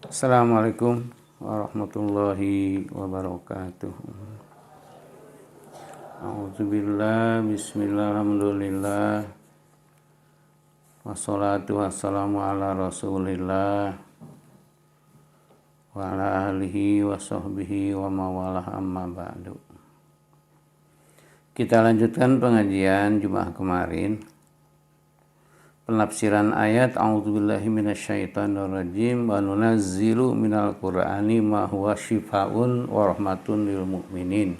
Assalamualaikum warahmatullahi wabarakatuh. A'udzubillah, bismillah, alhamdulillah. Wassalatu wassalamu ala rasulillah wa ala alihi wa sahbihi wa mawalah amma ba'du. Kita lanjutkan pengajian Jumat kemarin. Penafsiran ayat A'udzubillahi minasyaitonirrajim wa nunazzilu minal qur'ani ma huwa syifaa'un wa rahmatun lil mu'minin.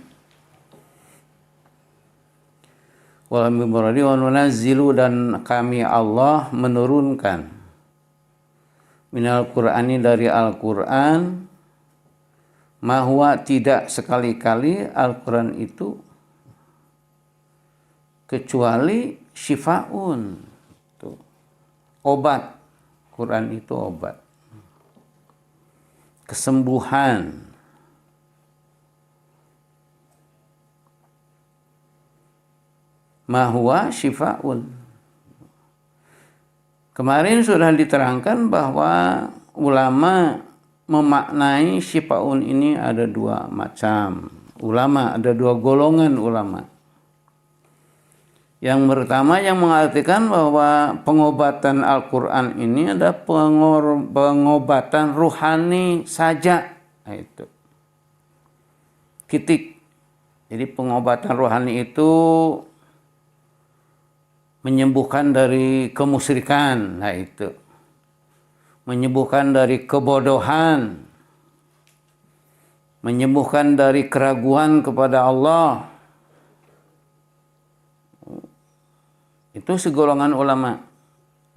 Wa nunazzilu, dan kami Allah menurunkan minal qur'ani, dari Al-Qur'an, ma huwa, tidak sekali-kali Al-Qur'an itu kecuali syifaa'un, obat. Quran itu obat, kesembuhan. Mahwa syifaun. Kemarin sudah diterangkan bahwa ulama memaknai syifaun ini ada dua macam. Ada dua golongan ulama. Yang pertama yang mengartikan bahwa pengobatan Al-Quran ini adalah pengobatan ruhani saja. Nah, itu titik. Jadi pengobatan rohani itu menyembuhkan dari kemusyrikan. Nah, itu menyembuhkan dari kebodohan, menyembuhkan dari keraguan kepada Allah. Itu segolongan ulama.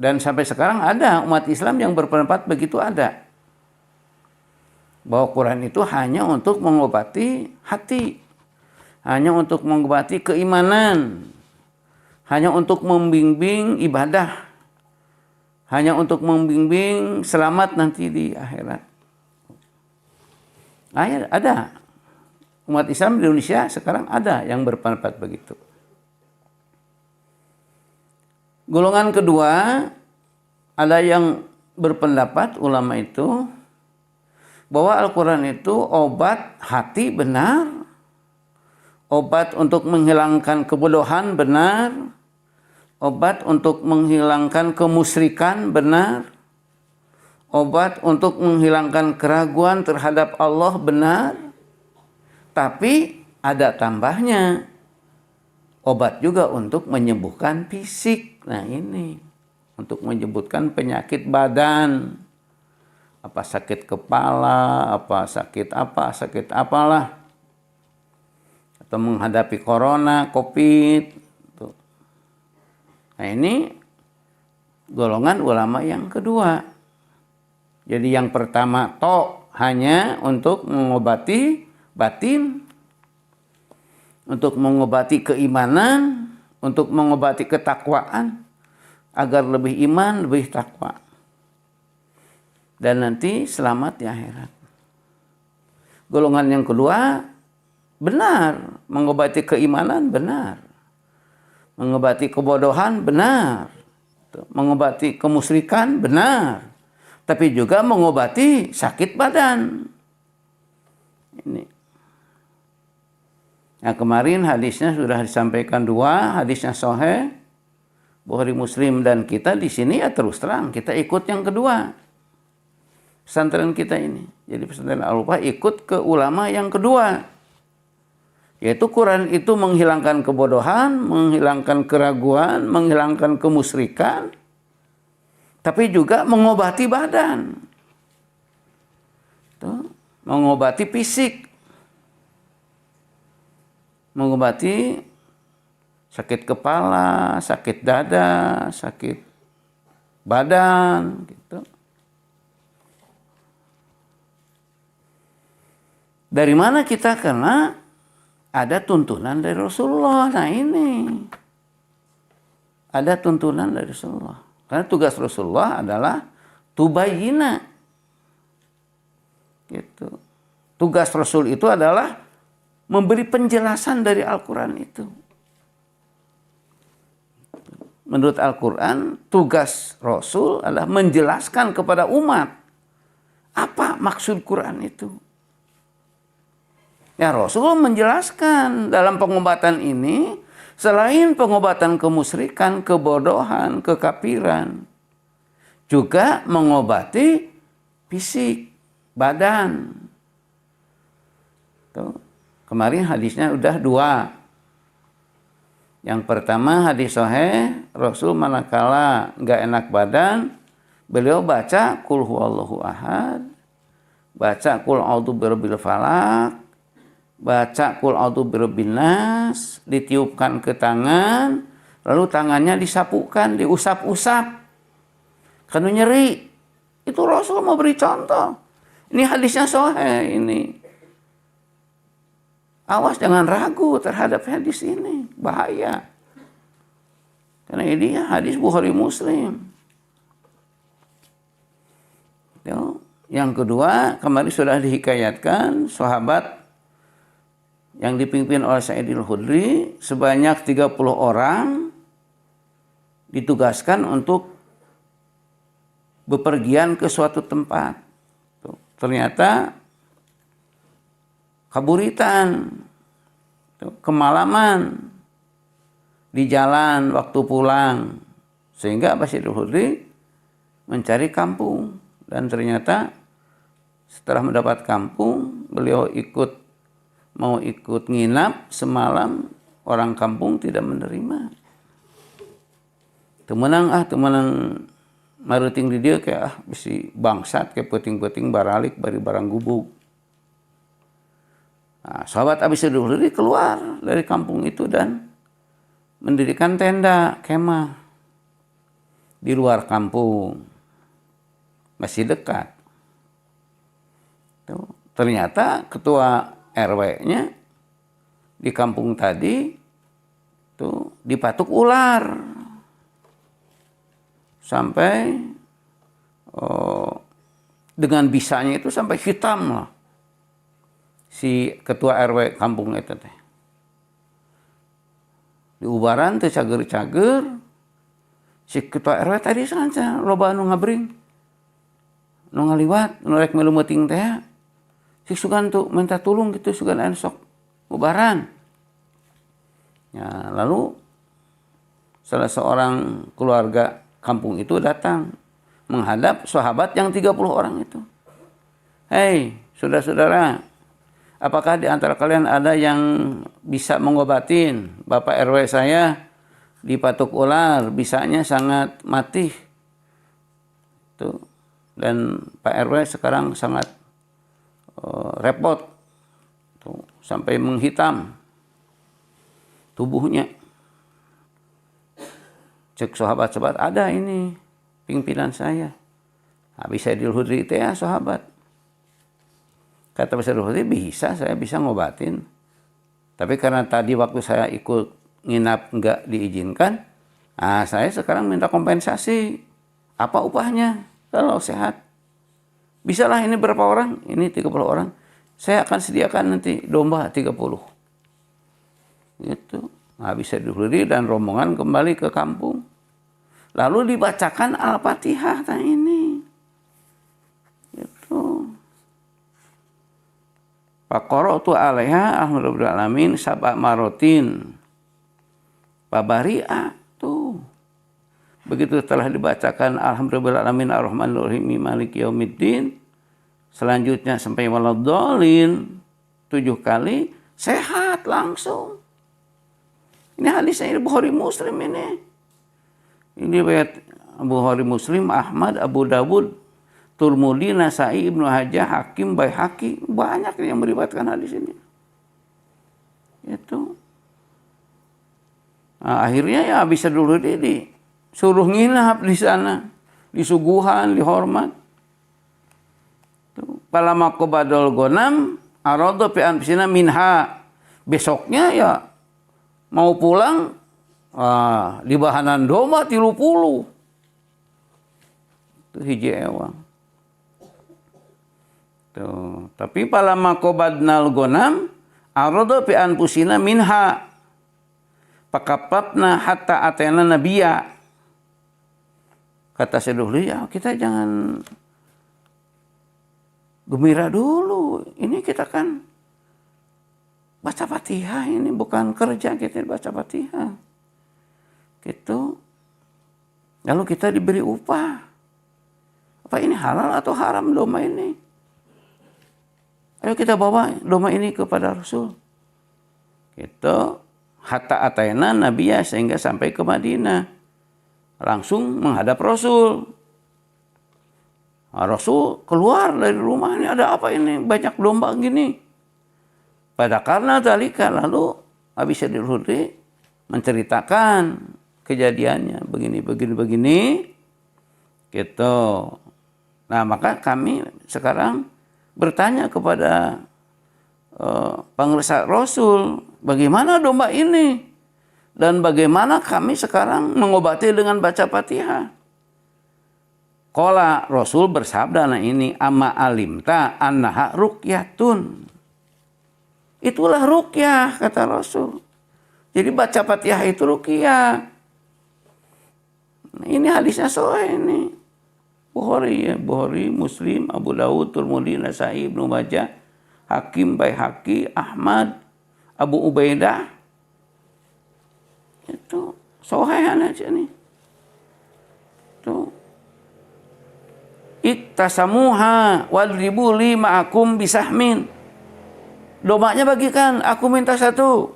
Dan sampai sekarang ada umat Islam yang berpendapat begitu ada. Bahwa Quran itu hanya untuk mengobati hati. Hanya untuk mengobati keimanan. Hanya untuk membimbing ibadah. Hanya untuk membimbing selamat nanti di akhirat. Ada. Umat Islam di Indonesia sekarang ada yang berpendapat begitu. Golongan kedua, ada yang berpendapat ulama itu bahwa Al-Quran itu obat hati benar, obat untuk menghilangkan kebodohan benar, obat untuk menghilangkan kemusyrikan benar, obat untuk menghilangkan keraguan terhadap Allah benar, tapi ada tambahnya. Obat juga untuk menyembuhkan fisik. Nah ini, untuk menyembuhkan penyakit badan. Apa sakit kepala, apa sakit apalah. Atau menghadapi corona, covid. Nah ini golongan ulama yang kedua. Jadi yang pertama hanya untuk mengobati batin, untuk mengobati keimanan, untuk mengobati ketakwaan, agar lebih iman, lebih takwa. Dan nanti selamat di akhirat. Golongan yang kedua, benar. Mengobati keimanan, benar. Mengobati kebodohan, benar. Mengobati kemusyrikan, benar. Tapi juga mengobati sakit badan. Ini. Nah, kemarin hadisnya sudah disampaikan dua, hadisnya sahih, Bukhari Muslim, dan kita di sini ya terus terang kita ikut yang kedua. Pesantren kita ini. Jadi pesantren Al-Wafa ikut ke ulama yang kedua. Yaitu Quran itu menghilangkan kebodohan, menghilangkan keraguan, menghilangkan kemusyrikan, tapi juga mengobati badan. Tuh, mengobati fisik. Mengobati sakit kepala, sakit dada, sakit badan, gitu. Dari mana kita? Karena ada tuntunan dari Rasulullah. Nah ini, ada tuntunan dari Rasulullah. Karena tugas Rasulullah adalah tubayyina. Gitu. Tugas Rasul itu adalah memberi penjelasan dari Al-Quran itu. Menurut Al-Quran, tugas Rasul adalah menjelaskan kepada umat Apa maksud Quran itu? Ya Rasul menjelaskan dalam pengobatan ini, selain pengobatan kemusyrikan, kebodohan, kekafiran, juga mengobati fisik, badan. Tuh. Kemarin hadisnya udah 2. Yang pertama hadis sahih, Rasul manakala nggak enak badan, beliau baca Qul huwallahu ahad, baca Qul a'udzu birabbil falaq, baca Qul a'udzu birabbin nas, ditiupkan ke tangan, lalu tangannya disapukan, diusap-usap. Karena nyeri. Itu Rasul mau beri contoh. Ini hadisnya sahih ini. Awas jangan ragu terhadap hadis ini, bahaya. Karena ini hadis Bukhari Muslim. Yang kedua, kemarin sudah dihikayatkan sahabat yang dipimpin oleh Sa'idil Khudri sebanyak 30 orang ditugaskan untuk bepergian ke suatu tempat. Ternyata kaburitan, kemalaman di jalan waktu pulang, sehingga Sa'idil Khudri mencari kampung, dan ternyata setelah mendapat kampung, beliau mau ikut nginap semalam, orang kampung tidak menerima. Temenang maruting di dia kayak bisi bangsat kayak peting-peting baralik bari barang gubuk. Nah, sahabat Abi Sa'id Al-Khudri keluar dari kampung itu dan mendirikan tenda kemah di luar kampung, masih dekat. Tuh, ternyata ketua RW-nya di kampung tadi tuh dipatuk ular. Sampai dengan bisanya itu sampai hitam lah si ketua RW kampung itu teh. Di ubaran teh cager-cager si ketua RW tadi sanca loba anu ngabring. Nu ngaliwat, nu rek melu meuting teh. Si sugan tuh minta tulung gitu sugan anu sok ubaran. Ya, lalu salah seorang keluarga kampung itu datang menghadap sahabat yang 30 orang itu. Hei, saudara-saudara, apakah di antara kalian ada yang bisa mengobatin Bapak RW saya dipatuk ular, bisanya sangat mati. Tuh. Dan Pak RW sekarang sangat repot. Tuh, sampai menghitam tubuhnya. Cek sahabat-sahabat, ada ini pimpinan saya. Abi Sa'idil Khudri itu ya sahabat. Kata Abi Sa'idil Khudri, saya bisa ngobatin. Tapi karena tadi waktu saya ikut nginap enggak diizinkan, saya sekarang minta kompensasi. Apa upahnya kalau sehat? Bisalah ini berapa orang? Ini 30 orang. Saya akan sediakan nanti domba 30. Gitu. Habis Sa'idil dan rombongan kembali ke kampung. Lalu dibacakan Al-Fatihah ini. Gitu. Faqara'tu 'alaiha alhamdulillahil alamin sab'a marotin. Babari'a tuh. Begitu telah dibacakan alhamdulillahil alamin arrahmanir rahim maliki yaumiddin. Selanjutnya sampai waladhdallin 7 kali, sehat langsung. Ini hadisnya Bukhari Muslim ini. Ini riwayat Bukhari Muslim, Ahmad, Abu Dawud, Tirmidzi, Nasa'i, Ibnu Majah, Hakim, Baihaqi, banyak yang meriwayatkan hadis ini. Itu. Nah, akhirnya ya bisa dulu disuruh nginap di sana, disuguhan, dihormat. Palama qobadul gonam, arada fi anfusina minha. Besoknya ya mau pulang, di bahanan domba 30. Itu hiji ewang. Tuh. Tapi palama qobadnal gonam, arada fi anfusina minha. Pakapatna hatta atena nabiya. Kata Sa'idul Khudri, ya kita jangan gembira dulu. Ini kita kan baca Fatihah, ini bukan kerja, kita baca Fatihah. Gitu. Lalu kita diberi upah. Apa ini halal atau haram domba ini? Ayo kita bawa domba ini kepada Rasul. Gitu. Hatta ataina Nabiya, sehingga sampai ke Madinah. Langsung menghadap Rasul. Nah, Rasul keluar dari rumah, ini ada apa ini? Banyak domba gini. Pada karena talika, lalu Abi Sa'id Al-Khudri menceritakan kejadiannya begini. Gitu. Nah, maka kami sekarang bertanya kepada pengeresat Rasul, bagaimana domba ini? Dan bagaimana kami sekarang mengobati dengan baca Fatihah? Qala, Rasul bersabda, nah ini, amma alimta annaha ruqyatun. Itulah ruqyah, kata Rasul. Jadi baca Fatihah itu ruqyah. Nah, ini hadisnya sahih ini. Bukhari, ya, Bukhari, Muslim, Abu Dawud, Tirmidzi, Nasa'i, Ibnu Majah, Hakim, Baihaqi, Ahmad, Abu Ubaidah. Itu sahih aja nih. Tuh. Iktasamuha wadribu li ma'akum bisahmin. Domaknya bagikan, aku minta satu,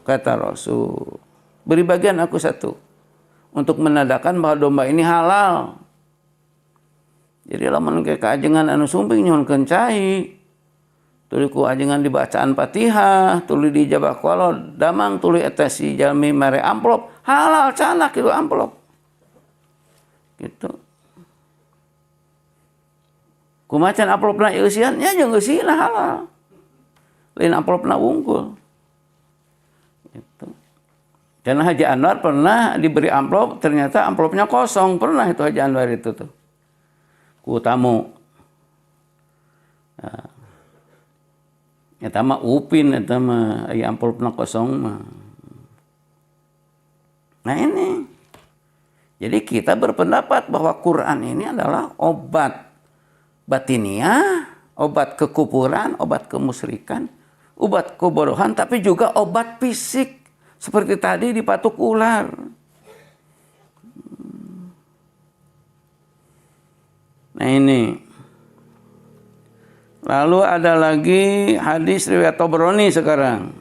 kata Rasul. Beri bagian aku satu. Untuk menandakan bahwa domba ini halal. Jadi lamun ke kaajengan anu sumping nyuhun kencai. Tuluy ku ajengan di bacaan Fatihah, tuluy di jabah kualo damang, tuluy eta si jalmi mere amplop, halal canak itu amplop. Gitu. Kumacan amplopna eusian nya jeung eusina halal. Lain amplopna wungkul. Gitu. Karena Haji Anwar pernah diberi amplop, ternyata amplopnya kosong. Pernah itu Haji Anwar itu tuh. Ku tamu. Nah, eta mah upin, eta mah aya amplopna kosong mah. Nah ini. Jadi kita berpendapat bahwa Quran ini adalah obat batiniah, obat kekufuran, obat kemusyrikan, obat kebodohan, tapi juga obat fisik. Seperti tadi dipatuk ular. Nah ini. Lalu ada lagi hadis riwayat Tabrani sekarang.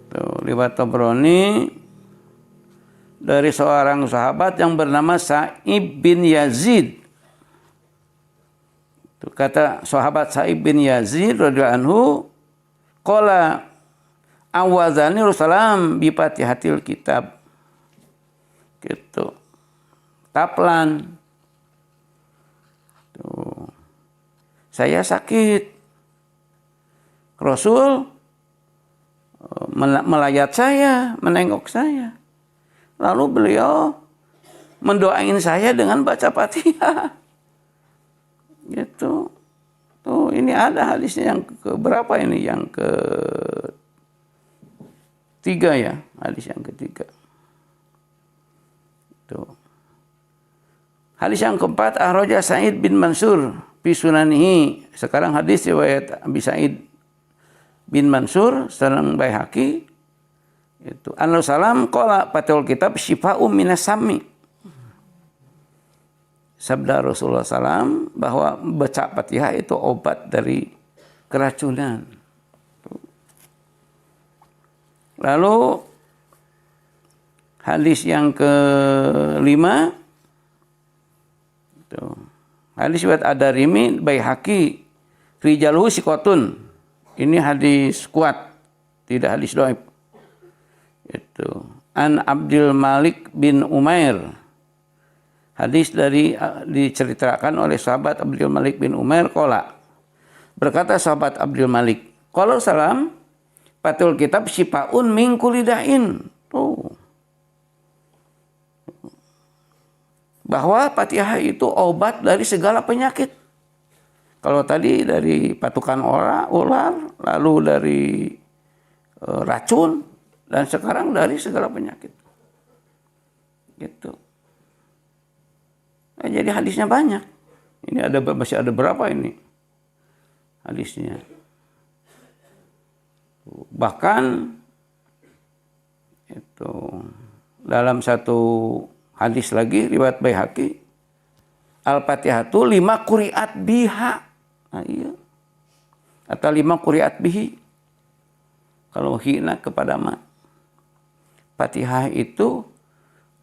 Tuh, riwayat Tabrani dari seorang sahabat yang bernama Sa'ib bin Yazid. Tuh, kata sahabat Sa'ib bin Yazid radhiyallahu anhu, qala awazani Rasulullah bi Fatihatil kitab. Gitu. Taplan. Tuh. Saya sakit. Rasul melayat saya, menengok saya. Lalu beliau mendoain saya dengan baca Fatihah. Gitu. Tuh, ini ada hadisnya yang ke berapa ini? Yang ke 3 ya, hadis yang ketiga. Tuh. Hadis yang keempat, Ahraja Sa'id bin Mansur fi sunanihi. Sekarang hadis riwayat Abi Sa'id bin Mansur sareng Baihaqi. Itu Annahu salam qala fatul kitab syifa'um minas sami. Sabda Rasulullah SAW bahwa baca Fatihah itu obat dari keracunan. Lalu hadis yang kelima, hadis riwayat Ad-Darimi Baihaqi, rijaluhu siqatun. Ini hadis kuat, tidak hadis dhaif. Itu An Abdul Malik bin Umair. Hadis dari diceritakan oleh sahabat Abdul Malik bin Umair qala. Berkata sahabat Abdul Malik, qala salam fatul kitab syifaun min kulli da'in. Bahwa Fatihah itu obat dari segala penyakit. Kalau tadi dari patukan ular, lalu dari racun, dan sekarang dari segala penyakit. Gitu. Nah, jadi hadisnya banyak. Ini masih ada berapa ini hadisnya? Bahkan itu dalam satu hadis lagi riwayat Baihaqi, Al-Fatihatu 5 quri'at biha. Nah, iya. Atau 5 quri'at bihi. Kalau hina kepada ma. Fatihah itu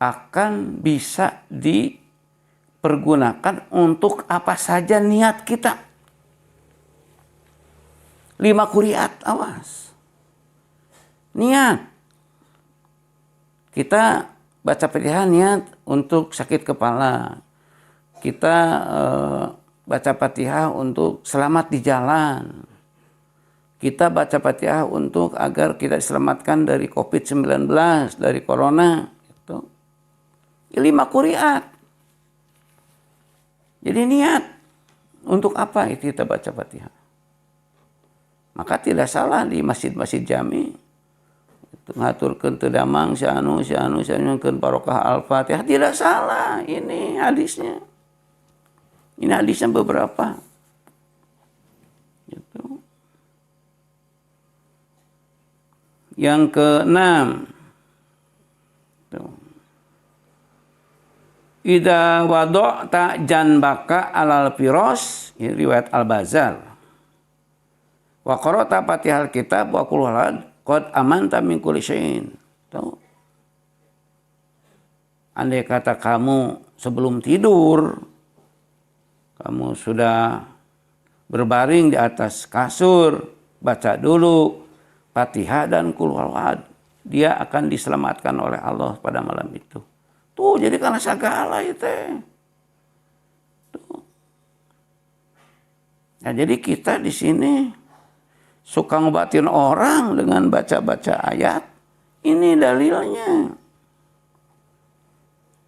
akan bisa dipergunakan untuk apa saja niat kita. 5 quri'at, awas. Niat. Kita baca Fatihah niat untuk sakit kepala. Kita baca Fatihah untuk selamat di jalan. Kita baca Fatihah untuk agar kita diselamatkan dari COVID-19, dari corona. Gitu. 5 quri'at. Jadi niat. Untuk apa itu kita baca Fatihah? Maka tidak salah di masjid-masjid jami. Ngaturkeun teu damang syanu keun barokah Al-Fatihah. Tidak salah. Ini hadisnya. Ini hadisnya beberapa. Gitu. Yang ke-6. Idza wada'ta janbaka alal firas, riwayat Al-Bazzar. Wa qara'ta Fatihal kitab wa qul huwalahad qad amanta min kulli syai'in. Tahu? Andai kata kamu sebelum tidur, kamu sudah berbaring di atas kasur, baca dulu Fatihah dan qul huwalahad. Dia akan diselamatkan oleh Allah pada malam itu. Tuh, jadi karena segala itu. Tuh. Nah, jadi kita di sini suka ngobatin orang dengan baca-baca ayat. Ini dalilnya.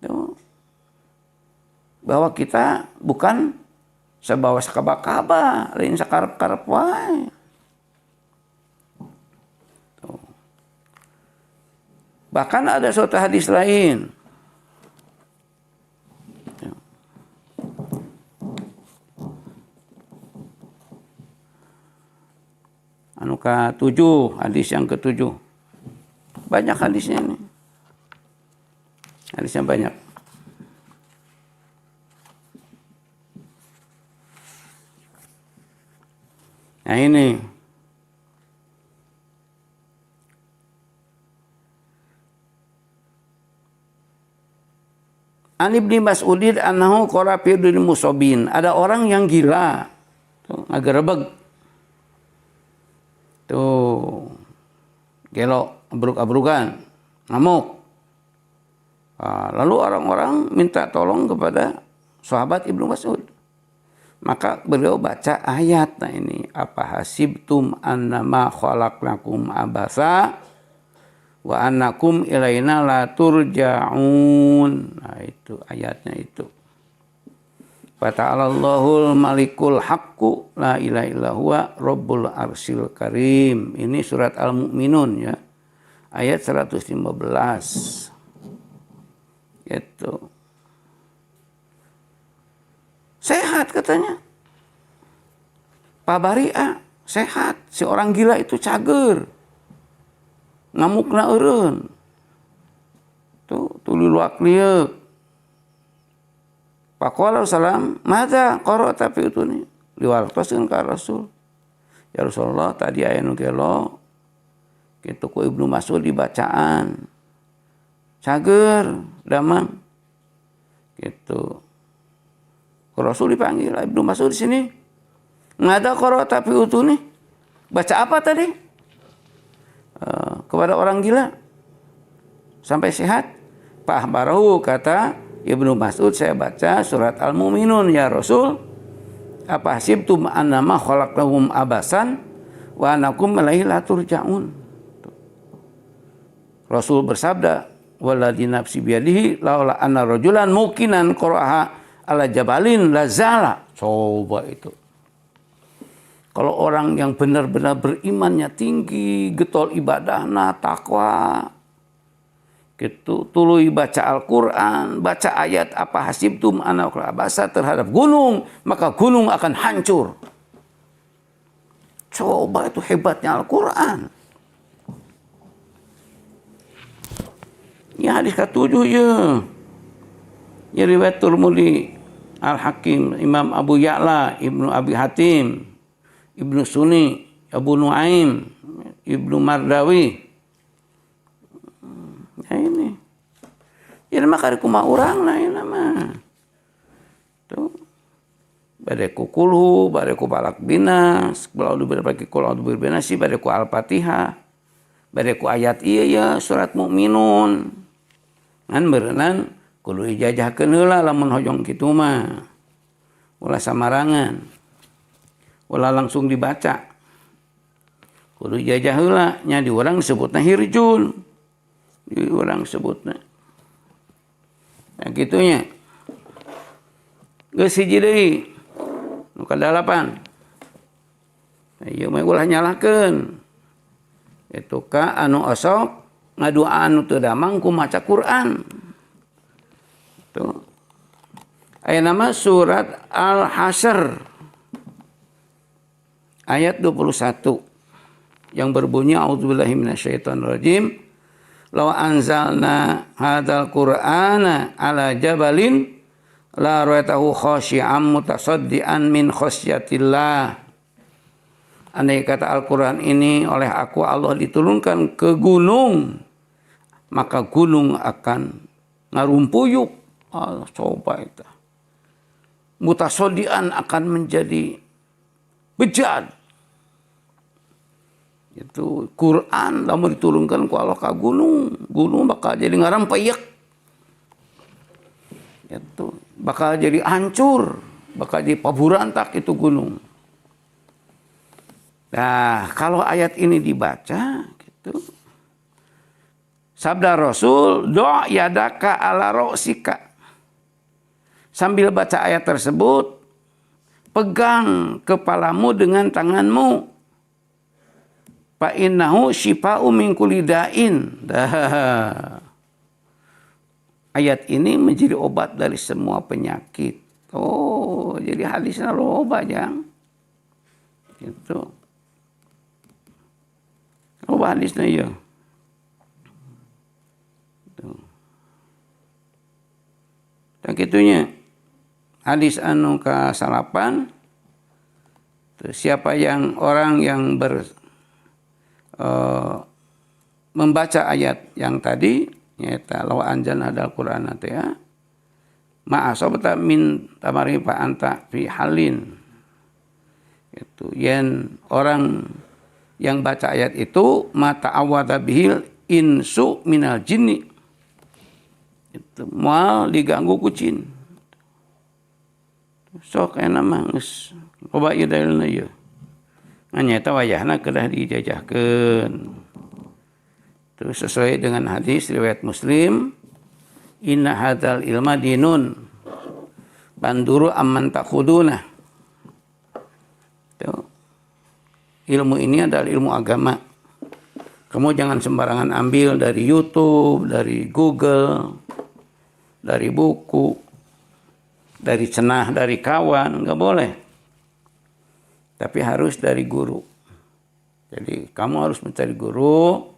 Tuh. Bahwa kita bukan sebawa sakaba-kaba, lain sakarep-karep wae. Tuh. Bahkan ada suatu hadis lain. Anu ke-7, hadis yang ke-7. Banyak hadisnya ini. Hadisnya banyak. Nah ini. An Ibnu Mas'udin annahu qara fi musobin. Ada orang yang gila. Tuh, ngagerebeg. Tuh, gelok, abruk-abrukan, ngamuk. Lalu orang-orang minta tolong kepada sahabat Ibnu Mas'ud. Maka beliau baca ayat. Nah ini, apa hasibtum annama khalaqnakum abasa wa annakum ilaina la turja'un. Nah itu ayatnya itu. Fata'alallahul malikul haqqu la ilaha illa huwa rabbul arsyil karim. Ini surat Al-Mu'minun ya. Ayat 115. Gitu. Sehat katanya. Pak Baria sehat. Si orang gila itu cager. Ngamukna eureun. Tuh, tuluy luak lieu. Faqala salam, "Madza qara'ta fi utuni?" Liwartaskeun ka Rasul. Ya Rasulullah, tadi aya nu gelo kitu ku Ibnu Mas'ud dibacaan. Cager, damang. Gitu. Rasul dipanggil, Ibnu Mas'ud di sini. Madza qara'ta fi utuni? Baca apa tadi? Kepada orang gila. Sampai sehat. Pak Barahu kata Ibnu Mas'ud, saya baca surat Al-Mu'minun ya Rasul. Apa hasibtum annama khalaqnahum abasan wa annakum ilaihi la turja'un. Rasul bersabda, walladzi nafsi biyadihi laula anna rajulan mukinan qara'aha ala jabalin lazala. Coba itu. Kalau orang yang benar-benar berimannya tinggi, getol ibadahna, takwa, Gitu, tuluy baca Al-Quran, baca ayat apa hasibtum ana basa terhadap gunung, maka gunung akan hancur. Coba itu hebatnya Al-Quran. Ya hadis ke-7 ya. Ya riwayat Tirmidzi, Al-Hakim, Imam Abu Ya'la, Ibnu Abi Hatim, Ibnu Sunni, Abu Nuaim, Ibnu Mardawi. Ya ini. Ya nama kariku mah urang na ini nama. Tuh. Badeku kulhu, badeku balak binas, kalau berbagi kalau berbinasi, badeku Al-Fatihah, badeku ayat iya ya surat Mukminun. Ngan berenang kudu ijajahkeun heula lamun hojong kitu mah. Ulah samarangan. Ulah langsung dibaca. Kudu ijajah heula nya di urang disebutna hirjun. Di urang sebutna. Ya gitunya. Geus hiji deui. Nu kadalapan. Ieu mah ulah nyalahkeun. Itu ka anu osok ngaduaan nu teu damang ku maca Quran. Tuh. Aya nama surat Al-Hasyr ayat 21 yang berbunyi a'udzubillahi minasyaitonirrajim law anzalna hadzal qur'ana ala jabalin la ra'aytahu khashi'an mutasaddian min khasyatillah. Andai kata Al-Quran ini oleh aku Allah diturunkan ke gunung, maka gunung akan ngarumpuyuk. Allah coba itu. Mutasodian akan menjadi bejat. Itu Quran lamun diturunkan ku Allah ka gunung, gunung bakal jadi ngarampeuyek. Itu bakal jadi hancur, bakal jadi paburantak itu gunung. Nah, kalau ayat ini dibaca gitu. Sabda Rasul, do' yadaka ala ro'sika. Sambil baca ayat tersebut, pegang kepalamu dengan tanganmu. Fa innahu syifa'u min kulli da'in. Ayat ini menjadi obat dari semua penyakit. Oh, jadi hadisnya loba jang. Gitu. Loba hadisnya ya. Dan gitunya. Hadis anu ka-8. Siapa yang orang yang membaca ayat yang tadi nyata law anjalna hadzal qur'ana teh ya ma'asabata min tamari fa anta fi halin. Itu yen orang yang baca ayat itu mata awada bihil insu minal jinni. Itu moal diganggu kucing. Sok enak mah geus loba ieu dalilna ieu. Nyata wayahna kedah dijajahkeun. Terus sesuai dengan hadis riwayat Muslim, inna hadzal ilma dinun banduru amman takhuduna. Tuh. Ilmu ini adalah ilmu agama. Kamu jangan sembarangan ambil dari YouTube, dari Google, dari buku, dari cenah, dari kawan, enggak boleh. Tapi harus dari guru. Jadi kamu harus mencari guru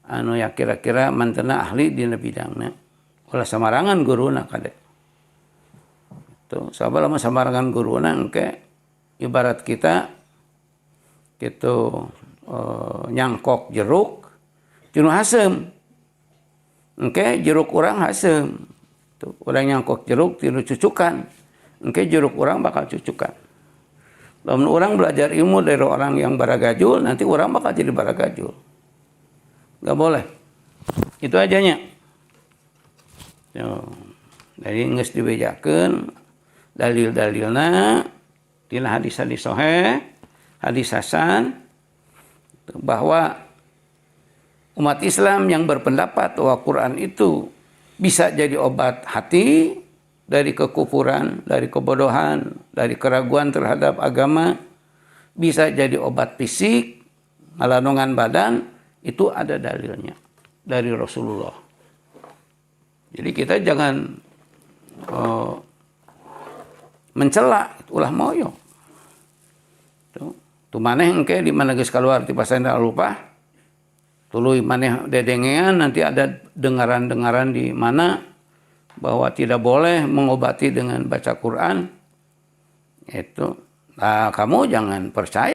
anu ya kira-kira mantena ahli dina bidangna. Ulah samarangan guruna kade. Itu sabaraha samarangan guruna engke ibarat kita gitu nyangkok jeruk tinu hasem. Engke jeruk urang hasem. Tuh urang nyangkok jeruk tinu cucukan. Engke jeruk urang bakal cucukan. Lamun orang belajar ilmu dari orang yang baragajul, nanti orang bakal jadi baragajul. Gak boleh. Itu ajanya. Jadi geus dibejakeun dalil-dalilna tina hadis-hadis sahih, hadis hasan bahwa umat Islam yang berpendapat bahwa Quran itu bisa jadi obat hati dari kekufuran, dari kebodohan, dari keraguan terhadap agama, bisa jadi obat fisik, melanongan badan, itu ada dalilnya dari Rasulullah. Jadi kita jangan mencela, ulah moyo. Tu maneh engke di mana geus kaluar ti pasenda lupa. Tuluy maneh dedengean nanti ada dengaran-dengaran di mana bahwa tidak boleh mengobati dengan baca Quran. Itu. Nah, kamu jangan percaya.